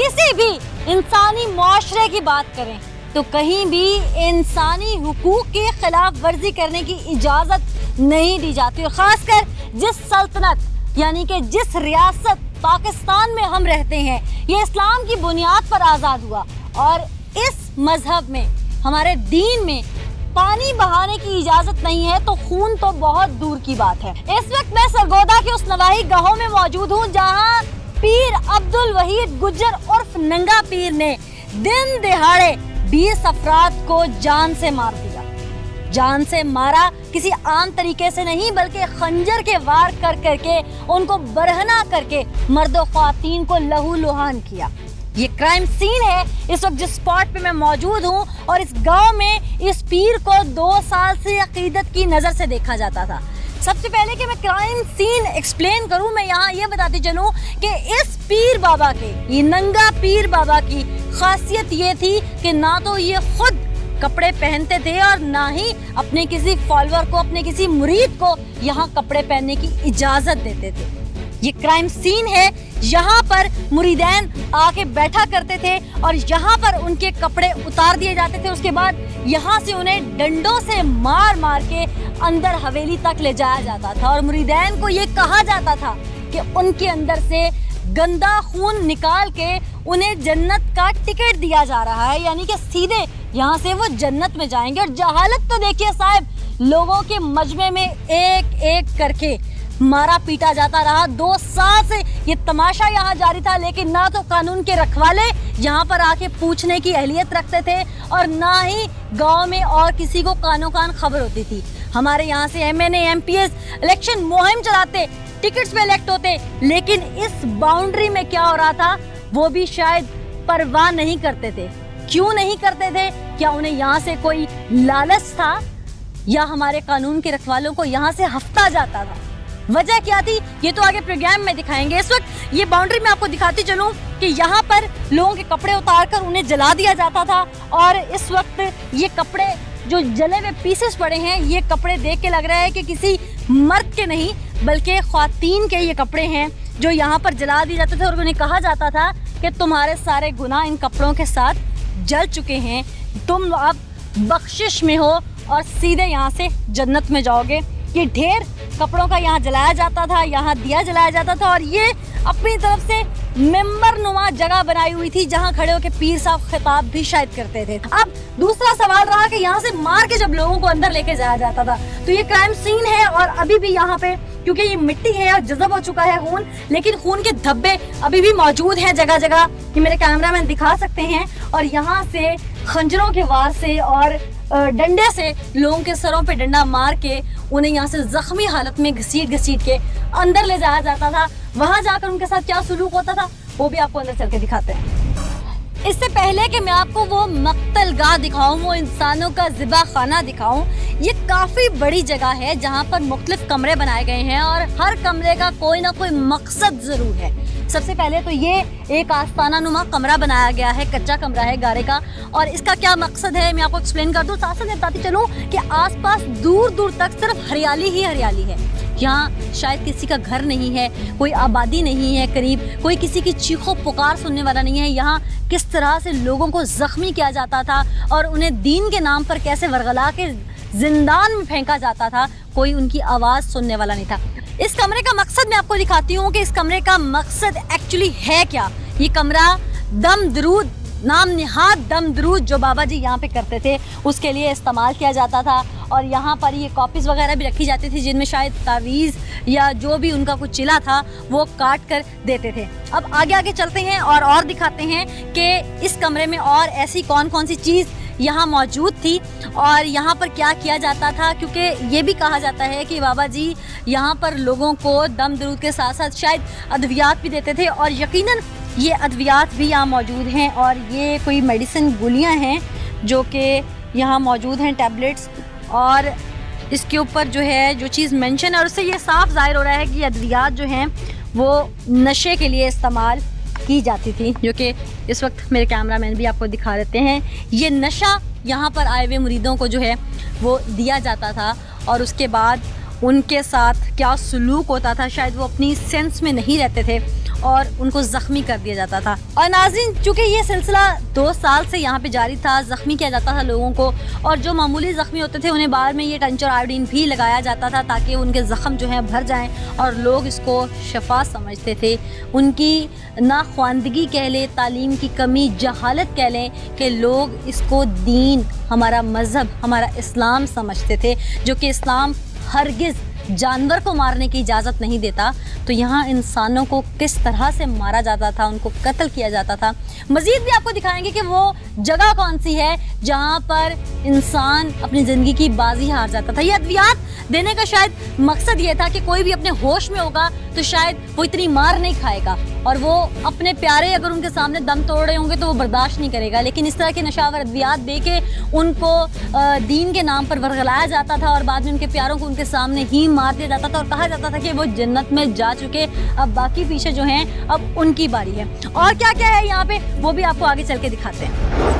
किसी भी इंसानी मुआशरे की बात करें तो कहीं भी इंसानी हुकूक की खिलाफ वर्जी करने की इजाजत नहीं दी जाती। और खासकर जिस सल्तनत यानी कि जिस रियासत पाकिस्तान में हम रहते हैं, ये इस्लाम की बुनियाद पर आज़ाद हुआ और इस मजहब में, हमारे दीन में पानी बहाने की इजाजत नहीं है तो खून तो बहुत दूर की बात है। इस वक्त मैं सरगोदा के उस नवाही गांव में मौजूद हूँ जहाँ पीर अब्दुल वहीद गुज्जर उर्फ नंगा पीर ने दिन दिहाड़े 20 अफराद को जान से मार दिया। जान से मारा किसी आम तरीके से नहीं, बल्कि खंजर के वार कर करके उनको बरहना करके मर्दो ख्वातीन को लहू लुहान किया। ये क्राइम सीन है इस वक्त जिस स्पॉट पे मैं मौजूद हूँ। और इस गांव में इस पीर को 2 साल से अकीदत की नजर से देखा जाता था। सबसे पहले कि मैं क्राइम सीन एक्सप्लेन करूं, मैं यहाँ ये बताती चलूं कि इस पीर बाबा के, ये नंगा पीर बाबा की खासियत ये थी कि ना तो ये खुद कपड़े पहनते थे और ना ही अपने किसी फॉलोअर को, अपने किसी मुरीद को यहाँ कपड़े पहनने की इजाजत देते थे। ये क्राइम सीन है, यहाँ पर मुरीदैन आके बैठा करते थे और यहाँ पर उनके कपड़े उतार दिए जाते थे। उसके बाद यहाँ से उन्हें डंडों से मार मार के अंदर हवेली तक ले जाया जाता था और मुरीदैन को ये कहा जाता था कि उनके अंदर से गंदा खून निकाल के उन्हें जन्नत का टिकट दिया जा रहा है, यानी कि सीधे यहाँ से वो जन्नत में जाएंगे। और जहालत तो देखिए साहब, लोगों के मजमे में एक एक करके मारा पीटा जाता रहा। 2 साल से ये तमाशा यहाँ जारी था, लेकिन ना तो कानून के रखवाले यहाँ पर आके पूछने की अहलियत रखते थे और ना ही गांव में और किसी को कानो कान खबर होती थी। हमारे यहाँ से MNA MPs इलेक्शन मुहिम चलाते, टिकट्स पे इलेक्ट होते, लेकिन इस बाउंड्री में क्या हो रहा था वो भी शायद परवाह नहीं करते थे। क्यों नहीं करते थे? क्या उन्हें यहाँ से कोई लालच था या हमारे कानून के रखवालों को यहाँ से हफ्ता जाता था? वजह क्या थी ये तो आगे प्रोग्राम में दिखाएंगे। इस वक्त ये बाउंड्री में आपको दिखाती चलूं कि यहाँ पर लोगों के कपड़े उतारकर उन्हें जला दिया जाता था और इस वक्त ये कपड़े जो जले हुए पीसेस पड़े हैं, ये कपड़े देख के लग रहा है कि किसी मर्द के नहीं बल्कि ख्वातीन के ये कपड़े हैं जो यहाँ पर जला दिए जाते थे और उन्हें कहा जाता था कि तुम्हारे सारे गुनाह इन कपड़ों के साथ जल चुके हैं, तुम अब बख्शिश में हो और सीधे यहाँ से जन्नत में जाओगे। ये ढेर कपड़ों का यहाँ जलाया जाता था, यहाँ दिया जलाया जाता था और ये अपनी तरफ से मेंबर नुमा जगह बनाई हुई थी जहाँ खड़े होकर पीर साहब खिताब भी शायद करते थे। अब दूसरा सवाल रहा कि यहाँ से मार के जब लोगों को अंदर लेके जाया जाता था तो ये क्राइम सीन है और अभी भी यहाँ पे क्योंकि ये मिट्टी है और जज़ब हो चुका है खून, लेकिन खून के धब्बे अभी भी मौजूद हैं जगह जगह, ये मेरे कैमरामैन दिखा सकते हैं। और यहाँ से खंजरों के वार से और डंडे से लोगों के सरों पे डंडा मार के उन्हें यहाँ से जख्मी हालत में घसीट के अंदर ले जाया जाता था। वहां जाकर उनके साथ क्या सुलूक होता था वो भी आपको अंदर चल के दिखाते हैं। इससे पहले कि मैं आपको वो मक्तलगाह दिखाऊं, वो इंसानों का ज़िबा खाना दिखाऊं, ये काफ़ी बड़ी जगह है जहाँ पर मुख्तलिफ कमरे बनाए गए हैं और हर कमरे का कोई ना कोई मकसद ज़रूर है। सबसे पहले तो ये एक आस्ताना नुमा कमरा बनाया गया है, कच्चा कमरा है गारे का, और इसका क्या मकसद है मैं आपको एक्सप्लेन कर दूँ। साथ साथ बताती चलूँ कि आसपास दूर दूर तक सिर्फ हरियाली ही हरियाली है। यहाँ शायद किसी का घर नहीं है, कोई आबादी नहीं है करीब, कोई किसी की चीखों पुकार सुनने वाला नहीं है। यहाँ किस तरह से लोगों को ज़ख्मी किया जाता था और उन्हें दीन के नाम पर कैसे वरगला के जिंदान में फेंका जाता था, कोई उनकी आवाज़ सुनने वाला नहीं था। इस कमरे का मकसद मैं आपको दिखाती हूँ कि इस कमरे का मकसद एक्चुअली है क्या। ये कमरा दम दरूद, नाम निहाद दम दरूद जो बाबा जी यहाँ पे करते थे उसके लिए इस्तेमाल किया जाता था और यहाँ पर ये कॉपीज़ वगैरह भी रखी जाती थी जिनमें शायद तावीज़ या जो भी उनका कुछ चिला था वो काट कर देते थे। अब आगे आगे चलते हैं और दिखाते हैं कि इस कमरे में और ऐसी कौन कौन सी चीज़ यहाँ मौजूद थी और यहाँ पर क्या किया जाता था, क्योंकि ये भी कहा जाता है कि बाबा जी यहाँ पर लोगों को दम दरूद के साथ साथ शायद अद्वियात भी देते थे और यकीनन ये अद्वियात भी यहाँ मौजूद हैं और ये कोई मेडिसिन गोलियाँ हैं जो कि यहाँ मौजूद हैं, टैबलेट्स, और इसके ऊपर जो है जो चीज़ मेंशन है और उससे ये साफ जाहिर हो रहा है कि अद्वियात जो हैं वो नशे के लिए इस्तेमाल की जाती थी, जो कि इस वक्त मेरे कैमरामैन भी आपको दिखा देते हैं। ये नशा यहाँ पर आए हुए मुरीदों को जो है वो दिया जाता था और उसके बाद उनके साथ क्या सलूक होता था शायद वो अपनी सेंस में नहीं रहते थे और उनको ज़ख्मी कर दिया जाता था। और नाज़रीन, चूँकि ये सिलसिला 2 साल से यहाँ पे जारी था, ज़ख्मी किया जाता था लोगों को, और जो मामूली ज़ख्मी होते थे उन्हें बाद में ये टेंचर आयोडीन भी लगाया जाता था ताकि उनके ज़ख्म जो हैं भर जाएँ, और लोग इसको शफा समझते थे। उनकी नाख्वानदगी कह लें, तालीम की कमी, जहालत कह लें, कि लोग इसको दीन, हमारा मज़हब, हमारा इस्लाम समझते थे, जो कि इस्लाम हरगिज़ जानवर को मारने की इजाज़त नहीं देता। तो यहाँ इंसानों को किस तरह से मारा जाता था, उनको कत्ल किया जाता था। मज़ीद भी आपको दिखाएंगे कि वो जगह कौन सी है जहाँ पर इंसान अपनी ज़िंदगी की बाजी हार जाता था। ये अद्वियात देने का शायद मकसद ये था कि कोई भी अपने होश में होगा तो शायद वो इतनी मार नहीं खाएगा, और वो अपने प्यारे अगर उनके सामने दम तोड़ रहे होंगे तो वो बर्दाश्त नहीं करेगा। लेकिन इस तरह के नशावर अद्वियात दे के उनको दीन के नाम पर वरगलाया जाता था, और बाद में उनके प्यारों को उनके सामने ही मार दिया जाता था, और कहा जाता था कि वो जन्नत में जा चुके, अब बाकी पीछे जो हैं अब उनकी बारी है। और क्या क्या है यहाँ पे वो भी आपको आगे चल के दिखाते हैं।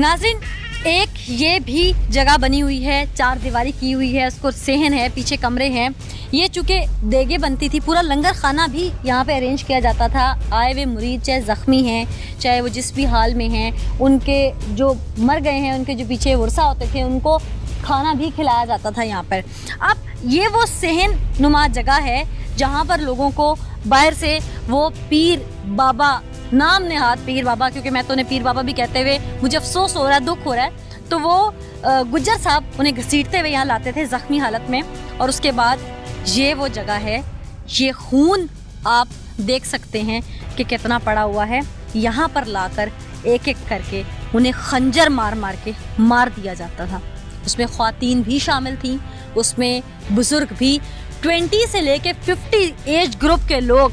नाज़रीन, एक ये भी जगह बनी हुई है, 4 दीवारी की हुई है, उसको सेहन है, पीछे कमरे हैं। ये चूँकि देगे बनती थी, पूरा लंगर खाना भी यहाँ पे अरेंज किया जाता था। आए हुए मुरीद चाहे ज़ख्मी हैं, चाहे वो जिस भी हाल में हैं, उनके जो मर गए हैं, उनके जो पीछे वर्सा होते थे, उनको खाना भी खिलाया जाता था यहाँ पर। अब ये वो सेहन नुमा जगह है जहाँ पर लोगों को बाहर से वो पीर बाबा, नाम नेहाद पीर बाबा, क्योंकि मैं तो उन्हें पीर बाबा भी कहते हुए मुझे अफसोस हो रहा है, दुख हो रहा है, तो वो गुज्जर साहब उन्हें घसीटते हुए यहाँ लाते थे ज़ख्मी हालत में। और उसके बाद ये वो जगह है, ये खून आप देख सकते हैं कि कितना पड़ा हुआ है। यहाँ पर लाकर एक एक करके उन्हें खंजर मार मार के मार दिया जाता था। उसमें ख्वातीन भी शामिल थीं, उसमें बुज़ुर्ग भी, 20 से लेके 50 एज ग्रुप के लोग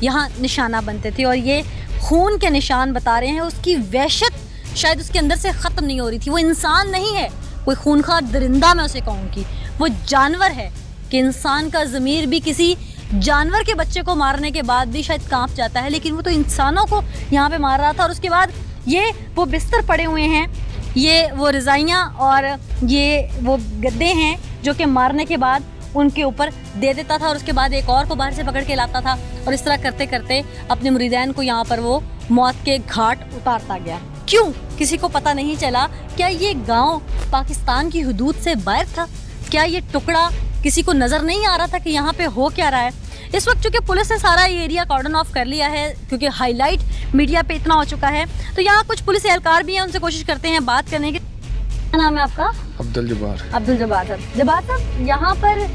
यहाँ निशाना बनते थे। और ये खून के निशान बता रहे हैं, उसकी वहशत शायद उसके अंदर से ख़त्म नहीं हो रही थी। वो इंसान नहीं है, कोई खूनखार दरिंदा मैं उसे कहूँगी, वो जानवर है कि इंसान का ज़मीर भी किसी जानवर के बच्चे को मारने के बाद भी शायद कांप जाता है, लेकिन वो तो इंसानों को यहाँ पे मार रहा था। और उसके बाद ये वो बिस्तर पड़े हुए हैं, ये वो रज़ाइयाँ और ये वो गद्दे हैं जो कि मारने के बाद उनके ऊपर दे देता था, और उसके बाद एक और को बाहर से पकड़ के लाता था, और इस तरह करते करते अपने मुरीदैन को यहाँ पर वो मौत के घाट उतारता गया। क्यों? किसी को पता नहीं चला। क्या ये गांव पाकिस्तान की हुदूद से बाहर था? क्या ये टुकड़ा किसी को नज़र नहीं आ रहा था कि यहाँ पे हो क्या रहा है? इस वक्त चूँकि पुलिस ने सारा ये एरिया कॉर्डन ऑफ कर लिया है, क्योंकि हाईलाइट मीडिया पे इतना हो चुका है, तो यहाँ कुछ पुलिस एहलकार भी हैं, उनसे कोशिश करते हैं बात करने की। क्या नाम है आपका? अब्दुल जब्बार। अब्दुल जब्बार साहब। जब्बार साहब, यहाँ पर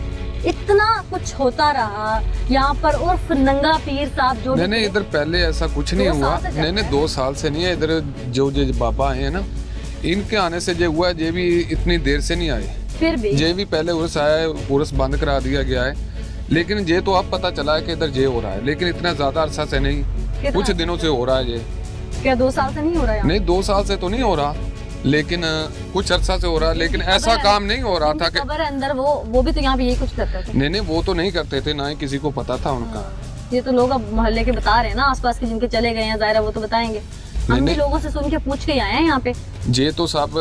इतना कुछ होता रहा, यहाँ पर उर्फ नंगा पीर साहब जो नहीं, इधर पहले ऐसा कुछ नहीं हुआ। नहीं, 2 साल से नहीं है। इधर जो बाबा हैं ना, इनके आने से जो हुआ है, ये भी इतनी देर से नहीं आए। फिर भी ये भी पहले उर्स आया है, उर्स बंद करा दिया गया है, लेकिन ये तो अब पता चला है कि इधर ये हो रहा है, लेकिन इतना ज्यादा अरसा से नहीं, कुछ दिनों से हो रहा है ये। क्या 2 साल से नहीं हो रहा है? नहीं, 2 साल से तो नहीं हो रहा, लेकिन कुछ अरसा से हो रहा है। लेकिन ऐसा काम नहीं हो रहा था कि खबर अंदर वो भी तो यहाँ पे यही कुछ करते थे। नहीं, वो तो नहीं करते थे, ना ही किसी को पता था उनका। ये तो लोग अब मोहल्ले के बता रहे हैं ना, आसपास के जिनके चले गए हैं, ज़ाहिर वो तो बताएंगे। हम भी लोगों से सुन के पूछ के आए हैं यहाँ पे। ये तो सब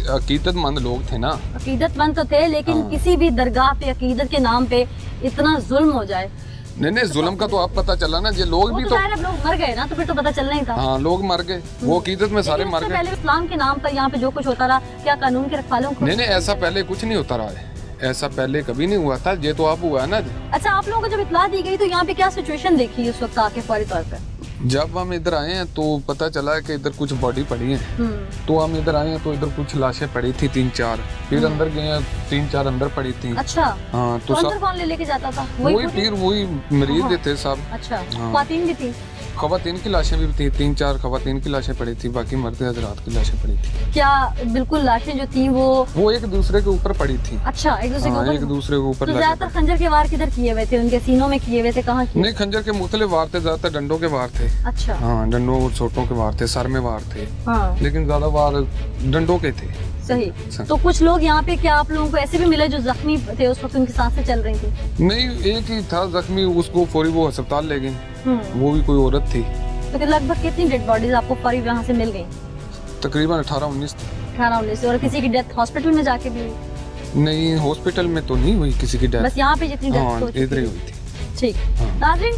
अकीदतमंद लोग थे ना। अकीदतमंद तो थे, लेकिन किसी भी दरगाह पे अकीदत के नाम पे इतना जुल्म हो जाए। नहीं, जुल्म का तो अब पता चला ना। ये लोग भी तो लोग मर गए ना, तो फिर तो पता चलना ही था। हाँ, लोग मर गए, वो अकीदत में सारे मर गए। पहले इस्लाम के नाम पर यहाँ पे जो कुछ होता रहा, क्या कानून के रखवालों को? नहीं, ऐसा पहले कुछ नहीं होता रहा है, ऐसा पहले कभी नहीं हुआ था। ये तो अब हुआ है ना। अच्छा, आप लोगों को जब इत्तला दी गई तो यहाँ पे क्या सिचुएशन देखी उस वक्त आके फौरी तौर पर? जब हम इधर आए हैं तो पता चला है कि इधर कुछ बॉडी पड़ी है। तो हम इधर आए हैं तो इधर कुछ लाशें पड़ी थी 3-4, फिर अंदर गए 3-4 अंदर पड़ी थी। अच्छा। हाँ, तो अंदर कौन लेके जाता था? वही पीर, वही मरीज थे सब। अच्छा, ख्वातीन भी थी? ख्वातीन की लाशें भी थी, 3-4 ख्वातीन की लाशें पड़ी थी, बाकी मर्द हजरात की लाशें पड़ी थी। क्या बिल्कुल लाशें जो थी वो एक दूसरे के ऊपर पड़ी थी? अच्छा, एक दूसरे के ऊपर। एक दूसरे के ऊपर। तो ज्यादातर खंजर के वार किधर किए हुए थे? उनके सीनों में किए हुए थे? कहाँ किए? नहीं, खंजर के मुख्तलिफ वार थे, ज्यादातर डंडों के वार थे। अच्छा। हाँ, डंडों और छोटों के वार थे, सर में वार थे। हाँ। लेकिन ज्यादा वार डंडों के थे। सही। तो कुछ लोग यहाँ पे, क्या आप लोगों को ऐसे भी मिले जो जख्मी थे उस वक्त, उनकी सांसें चल रही थी? नहीं, एक ही था जख्मी, उसको फौरी वो अस्पताल ले गए। वो भी कोई औरत थी। तो लगभग कितनी डेड बॉडीज आपको फौरी वहाँ से मिल गई? तकरीबन 18-19। 18-19। और किसी की डेथ हॉस्पिटल में जाके भी हुई? नहीं, हॉस्पिटल में तो नहीं हुई किसी की डेथ, बस यहाँ पे जितनी डेथ इधर ही हुई थी। ठीक। नाज़रीन,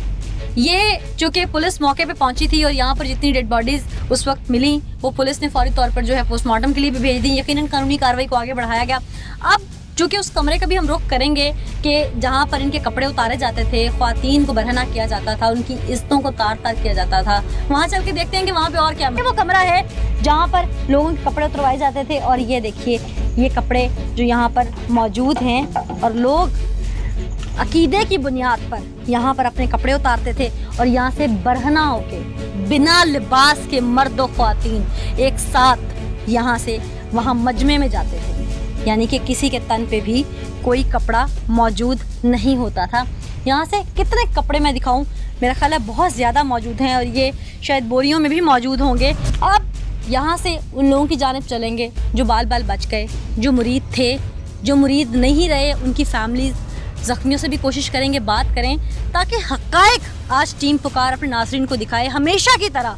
ये चूँकि पुलिस मौके पे पहुंची थी और यहाँ पर जितनी डेड बॉडीज उस वक्त मिली वो पुलिस ने फौरी तौर पर जो है पोस्टमार्टम के लिए भी भेज दी। यकीनन कानूनी कार्रवाई को आगे बढ़ाया गया। अब चूँकि उस कमरे का भी हम रुख करेंगे कि जहाँ पर इनके कपड़े उतारे जाते थे, ख्वातीन को बरहना किया जाता था, उनकी इज्जतों को तार तार किया जाता था, वहाँ चल के देखते हैं कि वहाँ पे और क्या है। वो कमरा है जहाँ पर लोगों के कपड़े उतरवाए जाते थे और ये देखिए ये कपड़े जो यहाँ पर मौजूद हैं और लोग अकीदे की बुनियाद पर यहाँ पर अपने कपड़े उतारते थे और यहाँ से बरहना होके बिना लिबास के मर्द और ख्वातीन एक साथ यहाँ से वहाँ मजमे में जाते थे, यानी कि किसी के तन पे भी कोई कपड़ा मौजूद नहीं होता था। यहाँ से कितने कपड़े मैं दिखाऊं, मेरा ख्याल है बहुत ज़्यादा मौजूद हैं और ये शायद बोरियों में भी मौजूद होंगे। अब यहाँ से उन लोगों की जानिब चलेंगे जो बाल बाल बच गए, जो मुरीद थे, जो मुरीद नहीं रहे, उनकी फैमिलीज ज़ख्मियों से भी कोशिश करेंगे बात करें ताकि हक़ाइक़ आज टीम पुकार अपने नाज़रीन को दिखाए हमेशा की तरह।